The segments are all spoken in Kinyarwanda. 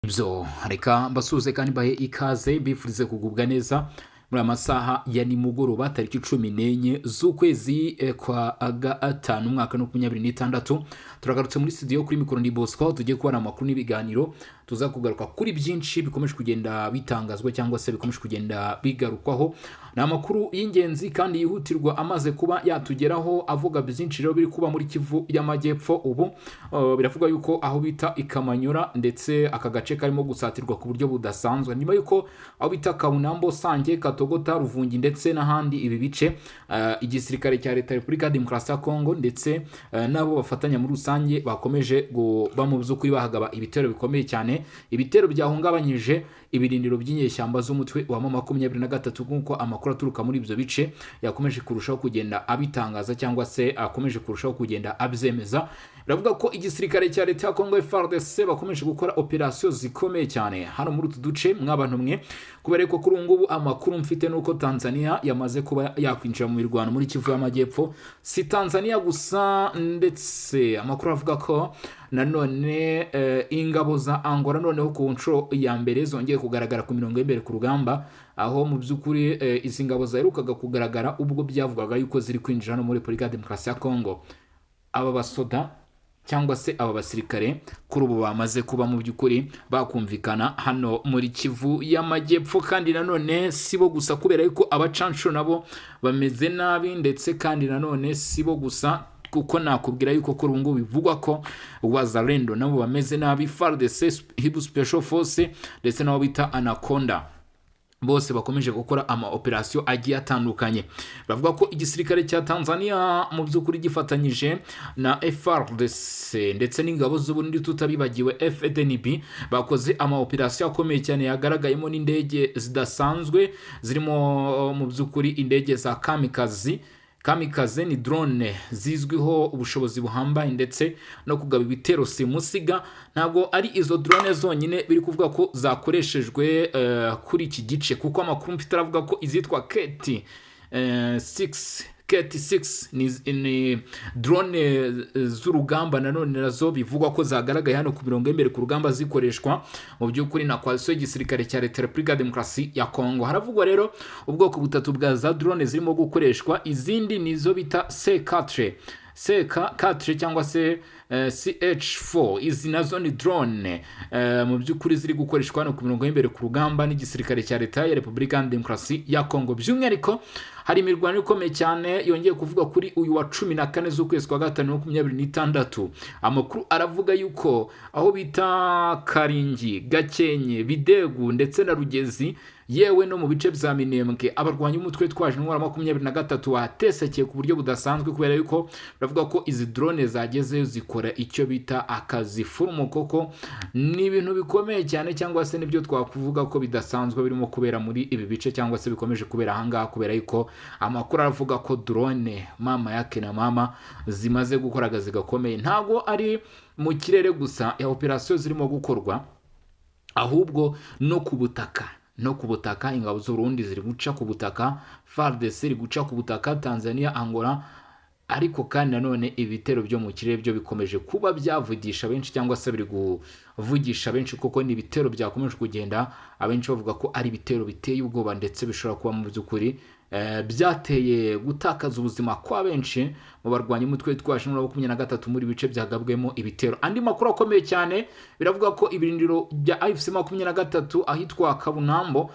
Ibyo reka mbasuhuze kandi mbahe ikaze bifurize kugubwa neza muri aya masaha ya nimugoroba tariki 14 z'ukwezi kwa gatanu umwaka wa 2026. Turagarutse muri studio kuri mikoro ndi Bosco, tugiye kubana amakuru n'ibiganiro tuza kugaruka kuri byinshi bikomeje kugenda bitangazwa cyangwa se bikomeje kugenda bigarukwaho. Ni amakuru y'ingenzi kandi yihutirwa amaze kuba yatugeraho avuga byinshi rero biri kuba muri Kivu y'Amajyepfo. Ubu biravuga yuko aho bita Ikamanyura ndetse aka gace karimo gusatirwa ku buryo budasanzwe, nyuma yuko aho bita Kabunambo, Sange, Katogota, Ruvungi ndetse n'ahandi ibi bice igisirikare cya leta ya Repubulika ya Demokarasi ya Kongo ndetse nabo bafatanya muri rusange bakomeje kuba mu by'ukuri bahagaba ibitero bikomeye cyane, ibitero byahungabanyije ibirindiro by'inyeshyamba z'umutwe wa M23 nk'uko amakuru aturuka muri ibyo bice yakomeje kurushaho kugenda abitangaza cyangwa se akomeje kurushaho kugenda abyemeza. Biravuga ko igisirikare cya leta ya Kongo FARDC bakomeje gukora operasiyo zikomeye cyane hano muri utu duce mw'abantu mwe, kubera ko kuri ngubu amakuru mfite nuko Tanzania yamaze kuba yakwinjira mu mirwano muri Kivu y'Amajyepfo. Si Tanzania gusa, ndetse amakuru avuga ko nanone ingabo za Angola noneho ku nshuro ya mbere zongeye kugaragara ku mirongo y'imbere ku rugamba, aho mu by'ukuri izi ngabo zaherukaga kugaragara ubwo byavugaga yuko ziri kwinjira no muri Repubulika ya Demokarasi ya Kongo. Aba basoda cyangwa se aba basirikare kuri ubu bamaze kuba mu by'ukuri bakumvikana hano muri Kivu y'Amajyepfo. Kandi nanone sibo gusa, kubera yuko abacanshuro nabo bameze nabi, ndetse kandi nanone sibo gusa kuko nakubwira yuko kuri ubu bivugwa ko Wazalendo nabo bameze nabi, FARDC, Hibu Special Force ndetse nabo bita Anaconda bose bakomeje gukora ama operasiyo agiye atandukanye. Bavuga ko igisirikare cya Tanzania mu by'ukuri gifatanyije na FARDC ndetse n'ingabo z'Uburundi tutabibagiwe FDNB bakoze ama operasiyo akomeye cyane yagaragayemo n'indege zidasanzwe zirimo mu by'ukuri indege za Kamikaze ni drone zizwiho ubushobozi buhambaye ndetse no kugaba ibitero simusiga. Ntabwo ari izo drone zonyine biri kuvuga ko zakoreshejwe kuri iki gice, kuko amakuru mfite aravuga ko izitwa KT6 ni drone z'urugamba nanone nazo bivugwa ko zagaragaye hano ku mirongo y'imbere ku rugamba zikoreshwa mu by'ukuri na coalition y'igisirikare cya leta ya Repubulika ya Demokarasi ya Kongo. Haravugwa rero ubwoko butatu bwa za drone zirimo gukoreshwa, izindi nizo bita C4 cyangwa se CH4. Izi nazo ni drone mu by'ukuri ziri gukoreshwa hano ku mirongo y'imbere ku rugamba n'igisirikare cya leta ya Repubulika ya Demokarasi ya Kongo. By'umwihariko hari imirwano ikomeye cyane yongeye kuvuga kuri uyu wa 14 z'ukwezi kwa gatanu 2026. Amakuru aravuga yuko aho bita Karingi, Gakenke, Bidegu ndetse na Rugezi, yewe no mu bice bya Minembwe, abarwanyi umutwe twaje n'umwara 23 watesekeye ku buryo budasanzwe, kubera yuko bavuga ko izi drone zageze zikora icyo bita akazi furumo. Koko ni ibintu bikomeye cyane, cyangwa se nibyo twakuvuga ko bidasanzwe birimo kubera muri ibi bice cyangwa se bikomeje kubera ahangaha, kubera yuko amakuru aravuga ko drone mama yake na mama zimaze gukora akazi gakomeye. Ntabwo ari mu kirere gusa ya operasiyo zirimo gukorwa, ahubwo no ku butaka ingabo z'Urundi ziri guca ku butaka, FARDC iri guca ku butaka, Tanzania, Angola. Ariko kandi nanone ibitero byo mu kirere byo bikomeje kuba byavugisha benshi, cyangwa se biri kuvugisha benshi, kuko ni ibitero byakomeje kugenda abenshi bavuga ko ari ibitero biteye ubwoba ndetse bishobora kuba mu by'ukuri byateye gutakaza ubuzima kwa benshi mu barwanyi umutwe twaje muri 23 muri bice byagabwemo ibitero. Andi makuru akomeye cyane biravuga ko ibirindiro bya AFC 23 ahitwa Kabunambo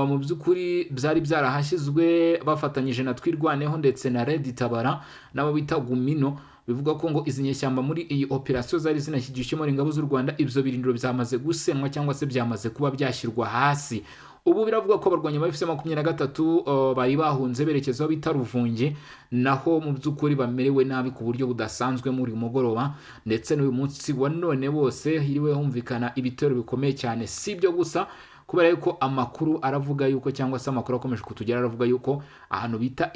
mu by'ukuri byari byarahashyizwe bafatanyije na Twirwaneho ndetse na Red Tabara nabo bita Gumino. Bivuga ko ngo izi nyeshyamba muri iyi operasiyo zari zinashyigikiyemo ingabo z'u Rwanda, ibyo birindiro byamaze gusenwa cyangwa se byamaze kuba byashyirwa hasi. Ubu biravuga ko abarwanyi ba FC 23 bari bahunze berekeza aho bita Ruvungi, naho mu by'ukuri bamerewe nabi ku buryo budasanzwe muri mugoroba ndetse n'uyu munsi wa none bose hiriwe humvikana ibitero bikomeye cyane. Si ibyo gusa, kubera yuko amakuru aravuga yuko, cyangwa se amakuru akomeje kutugera aravuga yuko ahantu bita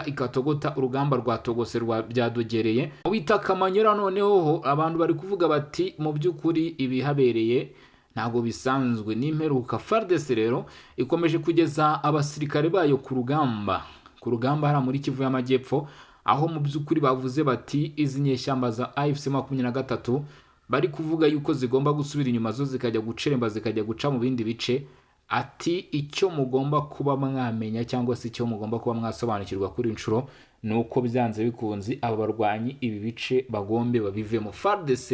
Ikatogota urugamba rwa Togose rwa byadogereye. Wita Kamanyura noneho abantu bari kuvuga bati mu by'ukuri ibihabereye ntago bisanzwe n'imperuka. FARDC rero ikomeje kugeza abasirikare bayo ku rugamba hara muri Kivu y'Amajyepfo, aho mu by'ukuri bavuze bati izi nyeshyamba za AFC 23 bari kuvuga yuko zigomba gusubira inyuma zo zikajya guceremba zikajya guca mu bindi bice. Ati icyo mugomba kuba mwamenya cyangwa se icyo mugomba kuba mwasobanukirwa kuri inshuro ni uko byanze bikunze aba barwanyi ibi bice bagombe babivemo. FARDC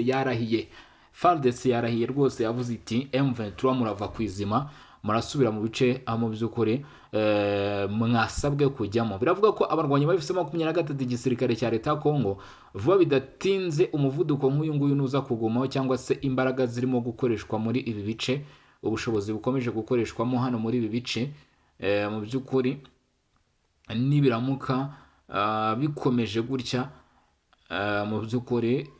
yarahiye rwose, yavuze iti M23 murava ku izima murasubira mu bice mu by'ukuri mwasabwe kujyamo. Biravuga ko abarwanyi bafise 23 igisirikare cya leta ya Kongo vuba bidatinze umuvuduko nk'uyu nguyu nuza kugumaho cyangwa se imbaraga zirimo gukoreshwa muri ibi bice, ubushobozi bukomeje gukoreshwamo hano muri ibi bice mu by'ukuri nibiramuka bikomeje gutya mu by'ukuri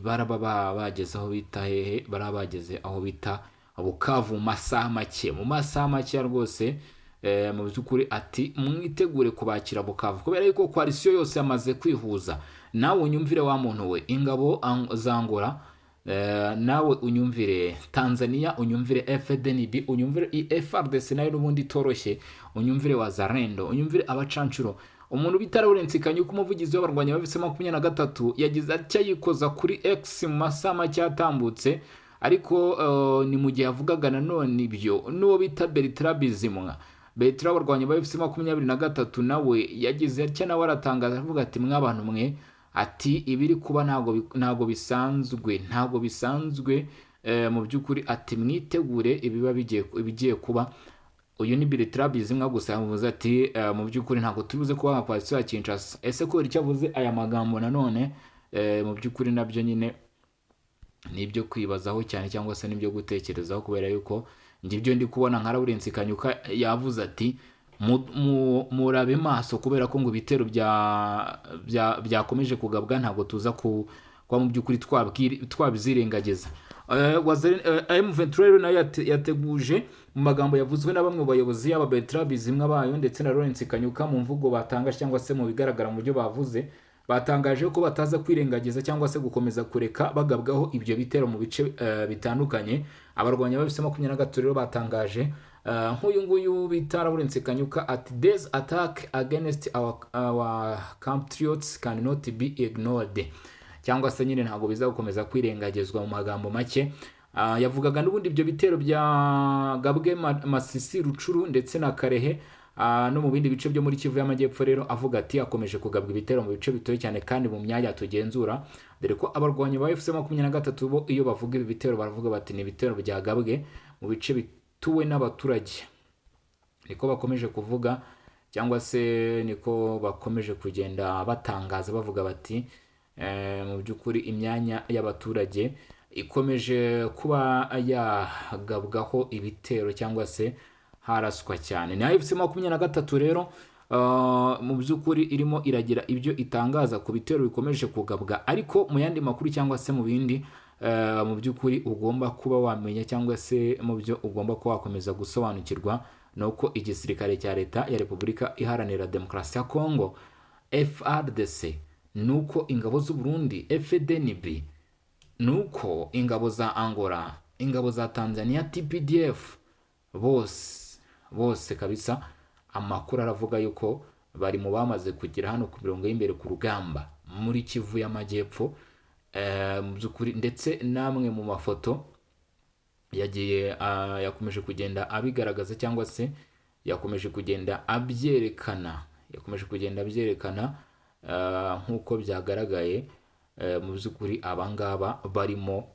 baraba bageze aho bita hehe, baraba bageze aho bita Bukavu mu masaha make rwose. Mu by'ukuri ati mwitegure kubakira Bukavu kubera yuko coalition yose yamaze kwihuza. Nawe unyumvire wa muntu we, ingabo za Angola, nawe unyumvire Tanzania, unyumvire FDNB, unyumvire FARDC nayo n'ubundi itoroshye, unyumvire Wazalendo, unyumvire abacancuro. Umuntu bita Lawrence Kanyuka umuvugizi w'abarwanyi bafise 23 yagize atya yikoza kuri X mu masaha make yatambutse, ariko ni mu gihe avugaga nanone ibyo n'uwo bita Bertrand Bizimwa. Bertrand w'abarwanyi bafise 23 nawe yagize atya nawe aratangaza avuga ati mwabantu mwe, ati ibiri kuba ntago bisanzwe mu by'ukuri, ati mwitegure ibiba bigiye kuba. Uyu ni Bertrand Bizimwa gusa yavuze ati mu by'ukuri ntago tubuze kuba kwa Kwasi Kinshasa. Ese ko icyo avuze aya magambo nanone mu by'ukuri nabyo nyine nibyo kwibazaho cyane cyangwa se nibyo gutekerezaho, kubera yuko ngibyo ndi kubona nka Lawrence Kanyuka yavuze ati murabe maso kubera ko ngo ibitero byakomeje kugabwa ntago tuza kwa mu by'ukuri twabizirengagiza. M23 nayo yateguje mu magambo yavuzwe na bamwe mu bayobozi y'aba Bertrand Bizimwa bayo ndetse na Lawrence Kanyuka mu mvugo batangaje cyangwa se mu bigaragara mu byo bavuze, batangaje ko bataza kwirengagiza cyangwa se gukomeza kureka bagabwaho ibyo bitero mu bice bitandukanye. Abarwanya bafise 23 rero batangaje nk'uyu nguyu bita Lawrence Kanyuka ati this attack against our compatriots cannot be ignored, cyangwa se nyine ntago biza gukomeza kwirengagizwa mu magambo make. Yavugaga n'ubundi ibyo bitero bya Gabwe, Masisi, Rucuru ndetse na Karehe no mu bindi bice byo muri Kivu y'Amajyepfo. Rero avuga ati akomeje kugabwa ibitero mu bice bitoye cyane kandi mu myanya tugenzura, dore ko abarwanyi ba FC23 bo iyo bavuga ibi bitero baravuga bati ni ibitero bya Gabwe mu bice bituwe n'abaturage. Niko bakomeje kuvuga cyangwa se niko bakomeje kugenda batangaza bavuga bati mu by'ukuri imyanya y'abaturage ikomeje kuba yagabwaho ibitero cyangwa se haraswa cyane. Ni AFC 23 rero mu by'ukuri irimo iragira ibyo itangaza ku bitero bikomeje kugabwa, ariko mu yandi makuru cyangwa se mu bindi mu by'ukuri ugomba kuba wamenya cyangwa se mu byo ugomba kuba wakomeza gusobanukirwa nuko igisirikare cya leta ya Repubulika Iharanira Demokarasi ya Kongo FARDC, nuko ingabo z'u Burundi FDNB, nuko ingabo za Angola, ingabo za Tanzania TPDF, bose kabisa amakuru aravuga yuko bari mu bamaze kugira hano ku mirongo y'imbere ku rugamba muri Kivu y'Amajyepfo. Mu by'ukuri ndetse namwe mu mafoto yagiye yakomeje kugenda abigaragaza cyangwa se yakomeje kugenda abyerekana nk'uko byagaragaye. Mu by'ukuri abangaba barimo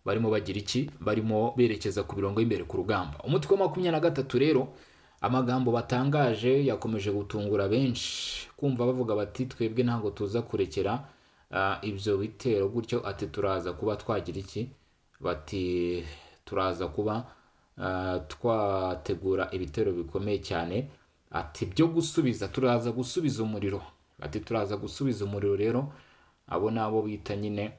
bagira iki, barimo berekeza ku mirongo y'imbere ku rugamba. Umutwe wa 23 rero amagambo batangaje yakomeje gutungura benshi, kumva bavuga bati twebwe ntago tuza kurekera ibyo bitero gutyo, ati turaza kuba twagira iki, bati turaza kuba twategura ibitero bikomeye cyane, ati byo gusubiza, turaza gusubiza umuriro, ati turaza gusubiza umuriro. Rero abo nabo bita nyine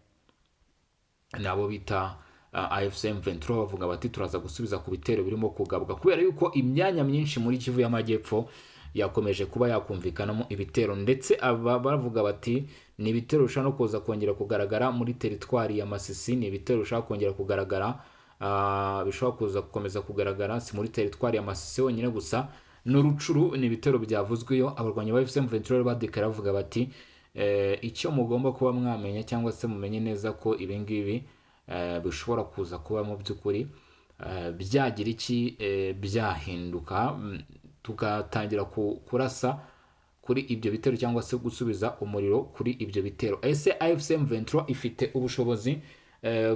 nabo bita AFC M23 bavuga bati turaza gusubiza ku bitero birimo kugabwa, kubera yuko imyanya myinshi muri Kivu y'Amajyepfo yakomeje kuba yakumvikanamo ibitero, ndetse aba bavuga bati ni ibitero ushaka no kuza kongera kugaragara muri teritwari ya Masisi, ni ibitero ushaka kongera kugaragara bishobora kuza gukomeza kugaragara si muri teritwari ya Masisi honyine gusa n'Urucuru. Ni ibitero byavuzweyo abarwanyi ba FC M23 badekara bavuga bati icyo mugomba kuba mwamenya cyangwa se mumenye neza ko ibi ngibi bishobora kuza kuba mu by'ukuri byagira iki byahinduka, tugatangira kurasa kuri ibyo bitero cyangwa se gusubiza umuriro kuri ibyo bitero. ese AFC M23 ifite ubushobozi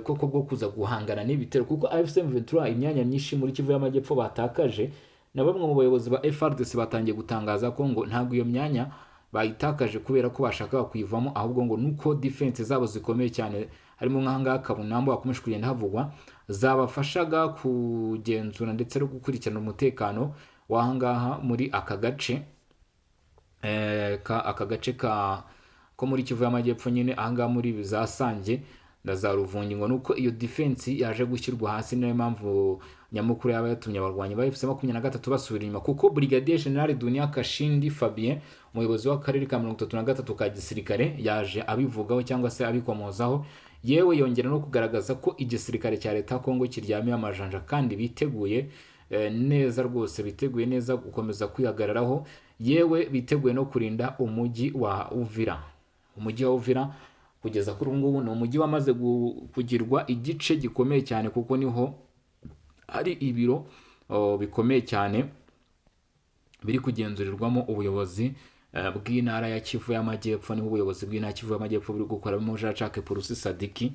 koko bwo kuza guhangana n'ibitero? Kuko AFC M23 imyanya myinshi muri Kivu y'Amajyepfo batakaje, na bamwe mu bayobozi ba FARDC batangiye gutangaza ko ngo ntabwo iyo myanya bayitakaje kubera ko bashakaga kuyivamo, ahubwo ngo nuko defense zabo zikomeye cyane, harimo nk'ahangaha Kabunambo hakomeje kugenda havugwa, zabafashaga kugenzura ndetse no gukurikirana umutekano w'ahangaha muri aka gace ko muri Kivu y'Amajyepfo nyine ahangaha muri za Sange na za Ruvungi, ngo nuko iyo defense yaje gushyirwa hasi, niyo mpamvu nyamukuru yaba yatumye abarwanyi ba FC23 basubira inyuma. Kuko Brigadier General Dunia Kashindi Fabien, umuyobozi w'akarere ka 33 ka gisirikare, yaje abivugaho cyangwa se abikomozaho, yewe yongera no kugaragaza ko igisirikare cya leta ya Kongo kiryamiye amajanja kandi biteguye neza rwose, biteguye neza gukomeza kwihagararaho, yewe biteguye no kurinda umujyi wa Uvira. Umujyi wa Uvira kugeza kuri ubu ngubu ni umujyi wamaze kugirwa igice gikomeye cyane, kuko niho hari ibiro bikomeye cyane biri kugenzurirwamo ubuyobozi bw'intara ya Kivu y'Amajyepfo. Niho ubuyobozi bw'intara ya Kivu y'Amajyepfo buri gukoramo Jean-Jacques Purusi Sadiki,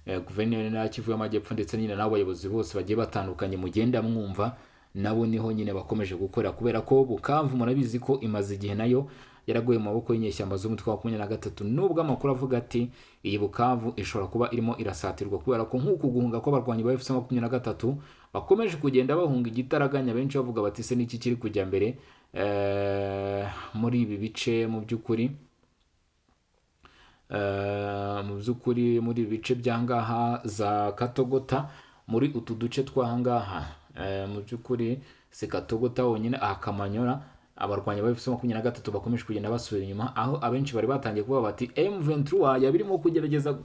guverineri ya Kivu y'Amajyepfo, ndetse nyine n'abayobozi bose bagiye batandukanye mugenda mwumva, nabo niho nyine bakomeje gukora, kubera ko Bukavu murabizi ko imaze igihe nayo yaraguye mu maboko y'inyeshyamba z'umutwe wa 23, nubwo amakuru avuga ati iyi Bukavu ishobora kuba irimo irasatirwa, kubera ko nk'uku guhunga kw'abarwanyi ba FC23 bakomeje kugenda bahunga igitaraganya, benshi bavuga bati se niki kiri kujya mbere muri ibi bice mu by'ukuri muri ibi bice by'ahangaha za Katogota, muri utu duce tw'ahangaha mu by'ukuri si Katogota wonyine, Kamanyora abarwanyi ba FC23 bakomeje kugenda basubira inyuma, aho abenshi bari batangiye kuvuga bati M23 yabirimo kugerageza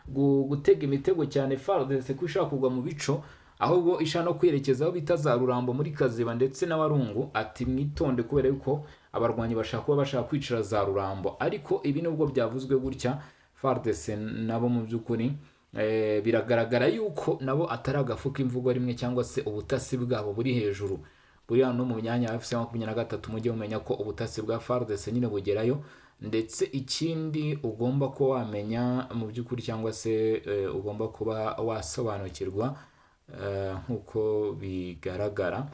gutega imitego cyane FARDC ko ishaka kugwa mu bico, ahubwo ishaka no kwerekeza aho bita za Rurambo muri Kaziba ndetse n'Abarungu, ati mwitonde kubera yuko abarwanyi bashaka kuba bashaka kwicira za Rurambo. Ariko ibi nubwo byavuzwe gutya, FARDC nabo mu by'ukuri biragaragara yuko nabo atari agafuka imvugo rimwe, cyangwa se ubutasi bwabo buri hejuru, buri hano mu myanya ya FC23. Mujye mumenya ko ubutasi bwa FARDC nyine bugerayo, ndetse ikindi ugomba ko wamenya mu by'ukuri, cyangwa se ugomba kuba wasobanukirwa nk'uko bigaragara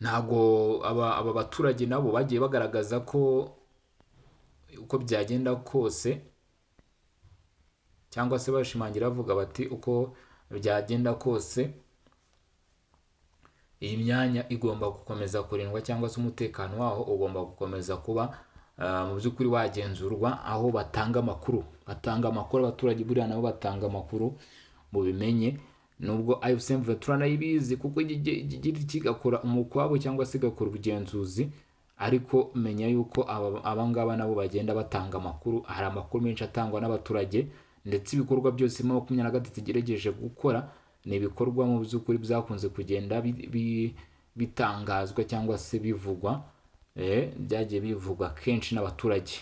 ntabwo aba baturage nabo bagiye bagaragaza ko uko byagenda kose, cyangwa se bashimangira bavuga bati uko byagenda kose iyi myanya igomba gukomeza kurindwa, cyangwa se umutekano waho ugomba gukomeza kuba mu by'ukuri wagenzurwa, aho batanga amakuru abaturage buriya nabo batanga amakuru mu bimenye, nubwo AFC M23 nayo ibizi kuko igira kigakora umukwabo cyangwa se igakora ubugenzuzi, ariko menya yuko abangaba nabo bagenda batanga amakuru. Hari amakuru menshi atangwa n'abaturage, ndetse ibikorwa byose 23 igerageje gukora ni ibikorwa mu by'ukuri byakunze kugenda bitangazwa cyangwa se bivugwa, byagiye bivugwa kenshi n'abaturage.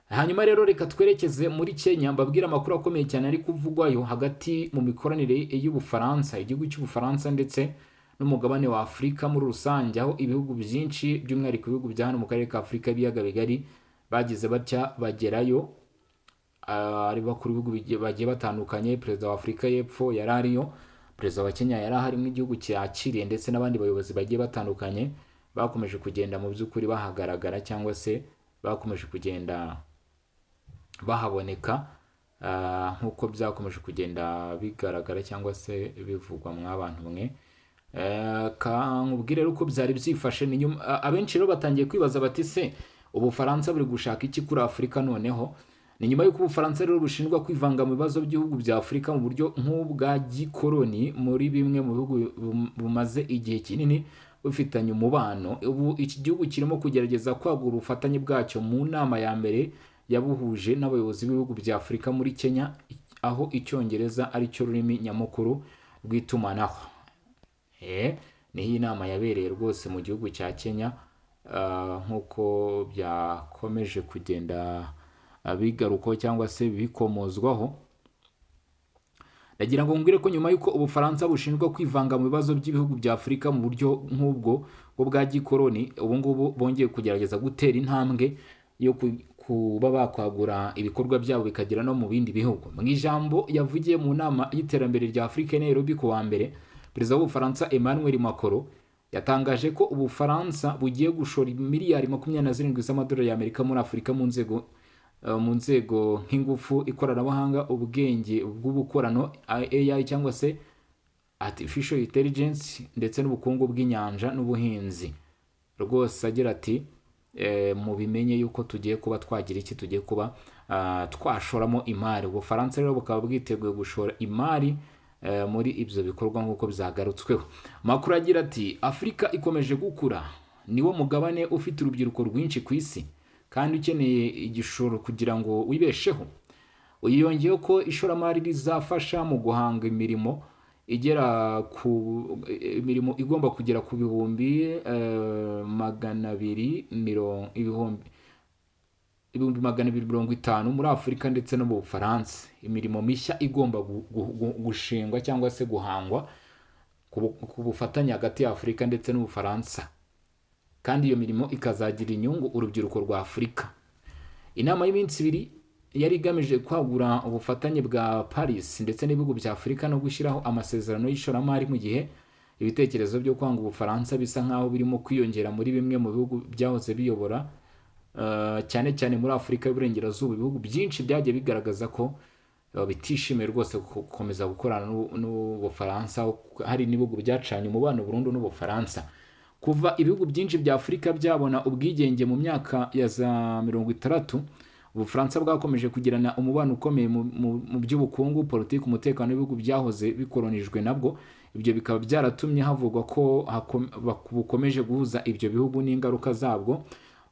Hanyuma rero reka twerekeze muri Kenya, mbabwira amakuru akomeye cyane ari kuvugwayo hagati mu mikoranire y'Ubufaransa, igihugu cy'Ubufaransa ndetse n'umugabane wa Afurika muri rusange, aho ibihugu byinshi by'umwihariko ibihugu bya hano mu karere ka Afurika ibiyaga bigari bagize batya bagerayo, ari bakuru ibihugu bagiye batandukanye. Perezida wa Afurika y'Epfo yari ariyo, perezida wa Kenya yari ahari nk'igihugu cyakiriye, ndetse n'abandi bayobozi bagiye batandukanye bakomeje kugenda mu by'ukuri bahagaragara, cyangwa se bakomeje kugenda bahaboneka nk'uko byakomeje kugenda bigaragara cyangwa se bivugwa mw'abantu mwe. Nkubwire uko byari byifashe. Abenshi rero batangiye kwibaza bati se Ubufaransa buri gushaka iki kuri Afurika noneho? Ni nyuma y'uko Ubufaransa rero bushinjwa kwivanga mu bibazo by'ibihugu bya Afurika mu buryo nk'ubwa gikoloni muri bimwe mu bihugu bumaze igihe kinini bufitanye umubano. Ubu iki gihugu kirimo kugerageza kwagura ubufatanye bwacyo mu nama ya mbere yabuhuje n'abayobozi b'ibihugu bya Afurika muri Kenya, aho Icyongereza ari cyo rurimi nyamukuru rw'itumanaho. niho iyi nama yabereye rwose mu gihugu cya Kenya. Nk'uko byakomeje kugenda bigarukaho cyangwa se bikomozwaho. Ndagira ngo mbwire ko nyuma y'uko Ubufaransa bushinjwa kwivanga mu bibazo by'ibihugu bya Afurika mu buryo nk'ubwo bwa gikoroni, ubu ngubu bongeye kugerageza gutera intambwe yo kuba bakwagura ibikorwa byabo bikagera no mu bindi bihugu. Mu ijambo yavugiye mu nama y'iterambere rya Afurika i Nairobi ku wa mbere, perezida w'Ubufaransa Emmanuel Macron yatangaje ko Ubufaransa bugiye gushora miliyari 27 z'amadolari y'Amerika muri Afurika mu nzego nk'ingufu, ikoranabuhanga, ubwenge bw'ubukorano AI cyangwa se artificial intelligence, ndetse n'ubukungu bw'inyanja n'ubuhinzi. Rwose agira ati mubimenye yuko tugiye kuba twagira iki, tugiye kuba twashoramo imari. Ubufaransa rero bukaba bwiteguye gushora imari muri ibyo bikorwa nk'uko byagarutsweho. Makuru agira ati Afurika ikomeje gukura, niwo mugabane ufite urubyiruko rwinshi ku isi kandi ukeneye igishoro kugira ngo wibesheho. Yongeyeho ko ishoramari rizafasha mu guhanga imirimo igomba kugera ku ibihumbi 250 muri Afurika ndetse no mu Bufaransa. Imirimo mishya igomba gushingwa cyangwa se guhangwa ku bufatanye hagati ya Afurika ndetse n'Ubufaransa, kandi iyo mirimo ikazagira inyungu urubyiruko rwa Afurika. Inama y'iminsi 2 yari igamije kwagura ubufatanye bwa Paris ndetse n'ibihugu bya Afurika no gushyiraho amasezerano y'ishoramari, mu gihe ibitekerezo byo kwanga Ubufaransa bisa nkaho birimo kwiyongera muri bimwe mu bihugu byahoze biyobora cyane cyane muri Afurika y'Uburengerazuba. Ibihugu byinshi byagiye bigaragaza ko bitishimiye rwose gukomeza gukorana n'Ubufaransa. Hari n'ibihugu byacanye umubano burundu n'Ubufaransa. Kuva ibihugu byinshi bya Afurika byabona ubwigenge mu myaka ya za 60, Ubufaransa bwakomeje kugirana umubano ukomeye mu by'ubukungu, politiki, umutekano w'ibihugu byahoze bikoronijwe nabwo. Ibyo bikaba byaratumye havugwa ko bukomeje guhuza ibyo bihugu n'ingaruka zabwo.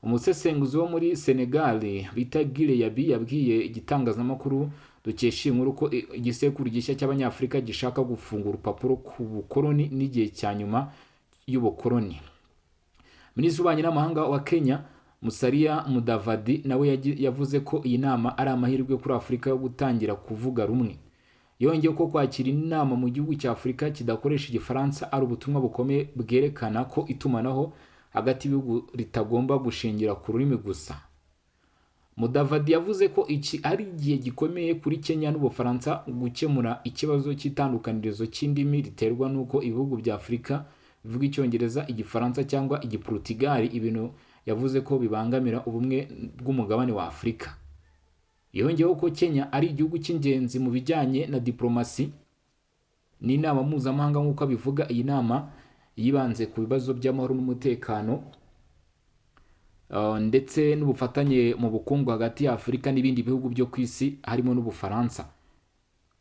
Umusesenguzi wo muri Senegal bita Gile Yabi yabwiye igitangazamakuru dukesha inkuru ko igisekuru gishya cy'Abanyafurika gishaka gufungura urupapuro ku bukoroni n'igihe cya nyuma y'ubukoroni. Minisitiri w'Ububanyi n'Amahanga wa Kenya Musalia Mudavadi nawe yavuze ko iyi nama ari amahirwe kuri Afurika yo gutangira kuvuga rumwe. Yongeye ko kwakira inama mu gihugu cya Afurika kidakoresha Igifaransa ari ubutumwa bukomeye bwerekana ko itumanaho hagati y'ibihugu ritagomba gushingira ku rurimi gusa. Mudavadi yavuze ko iki ari igihe gikomeye kuri Kenya n'Ubufaransa gukemura ikibazo cy'itandukanirizo cy'indimi riterwa n'uko ibihugu bya Afurika bivuga Icyongereza, Igifaransa cyangwa Igiportugali, ibintu yavuze ko bibangamira ubumwe bw'umugabane wa Afurika. Yongeyeho ko Kenya ari igihugu cy'ingenzi mu bijyanye na diplomasi n'inama mpuzamahanga nk'uko abivuga. Iyi nama yibanze ku bibazo by'amahoro n'umutekano ndetse n'ubufatanye mu bukungu hagati ya Afurika n'ibindi bihugu byo ku isi harimo n'Ubufaransa.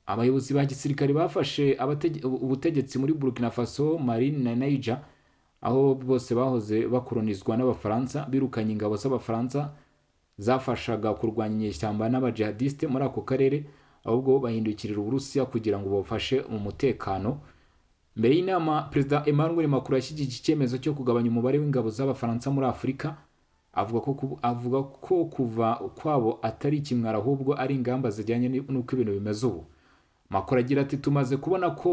Abayobozi ba gisirikare bafashe ubutegetsi muri Burkina Faso, Mali na Niger, aho bose bahoze bakolonizwa n'Abafaransa, birukanye ingabo z'Abafaransa zafashaga kurwanya inyeshyamba n'abajihadiste muri ako karere, ahubwo bahindukirira Uburusiya kugira ngo bafashe mu mutekano. Mbere y'inama, Perezida Emmanuel Macron yashyigikiye icyemezo cyo kugabanya umubare w'ingabo z'Abafaransa muri Afurika, avuga ko kuva kwabo atari ikimwaro ahubwo ari ingamba zijyanye n'uko ibintu bimeze ubu. Macron agira ati tumaze kubona ko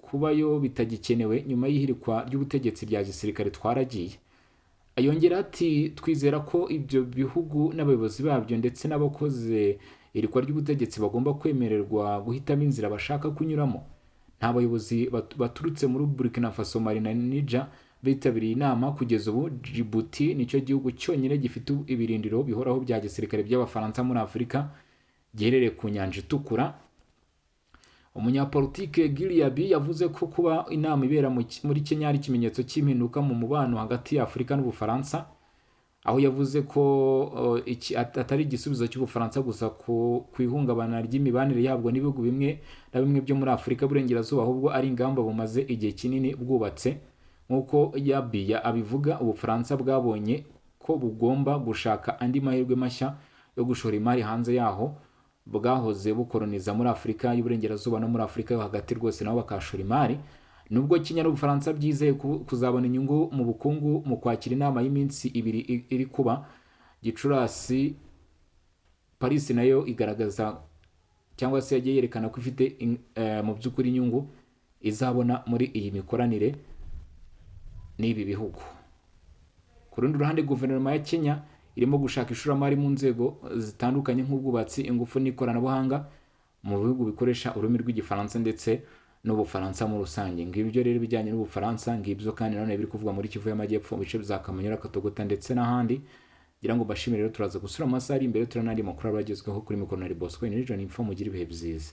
kubayo bitagikenewe nyuma y'ihirikwa ry'ubutegetsi rya gisirikare twaragiye. Ayongera ati twizera ko ibyo bihugu n'abayobozi babyo ndetse n'abakoze irikwa ry'ubutegetsi bagomba kwemererwa guhitamo inzira bashaka kunyuramo. Nta bayobozi baturutse muri Burkina Faso, Mali na Niger bitabiriye inama. Kugeza ubu Djibouti nicyo gihugu cyonyine gifite ibirindiro bihoraho bya gisirikare by'Abafaransa muri Afurika, giherereye ku Nyanja Itukura. Umunyapolitike Gile Yabi yavuze ko kuba inama ibera muri Kenya ari ikimenyetso cy'impinduka mu mubano hagati ya Afurika n'Ubufaransa, aho yavuze ko atari igisubizo cy'Ubufaransa gusa ku ihungabana ry'imibanire yabwo n'ibihugu bimwe na bimwe byo muri Afurika y'Uburengerazuba, ahubwo ari ingamba bumaze igihe kinini bwubatse. Nk'uko Yabi abivuga, Ubufaransa bwabonye ko bugomba gushaka andi mahirwe mashya yo gushora imari hanze yaho bwahoze bukoroniza muri Afurika y'Uburengerazuba no muri Afurika yo hagati, rwose nabo bakashora imari. nubwo Kenya n'Ubufaransa byizeye kuzabona inyungu mu bukungu mu kwakira inama y'iminsi ibiri iri kuba Gicurasi, Paris nayo igaragaza cyangwa se yagiye yerekana ko ifite mu by'ukuri inyungu izabona muri iyi mikoranire n'ibi bihugu. Ku rundi ruhande guverinoma ya Kenya irimo gushaka ishoramari mu nzego zitandukanye nk'ubwubatsi, ingufu n'ikoranabuhanga mu bihugu bikoresha ururimi rw'igifaransa ndetse n'Ubufaransa muri rusange. Ngibyo rero bijyanye n'Ubufaransa, ngibyo kandi nanone biri kuvuga muri Kivu y'Amajyepfo, mu bice bya Kamanyola, Katogota ndetse n'ahandi. Ngira ngo bashimire rero, turaza gusura amasaha ari imbere turanandi makuru abagezweho kuri mikoro na Bosco Info. Mugire ibihe byiza.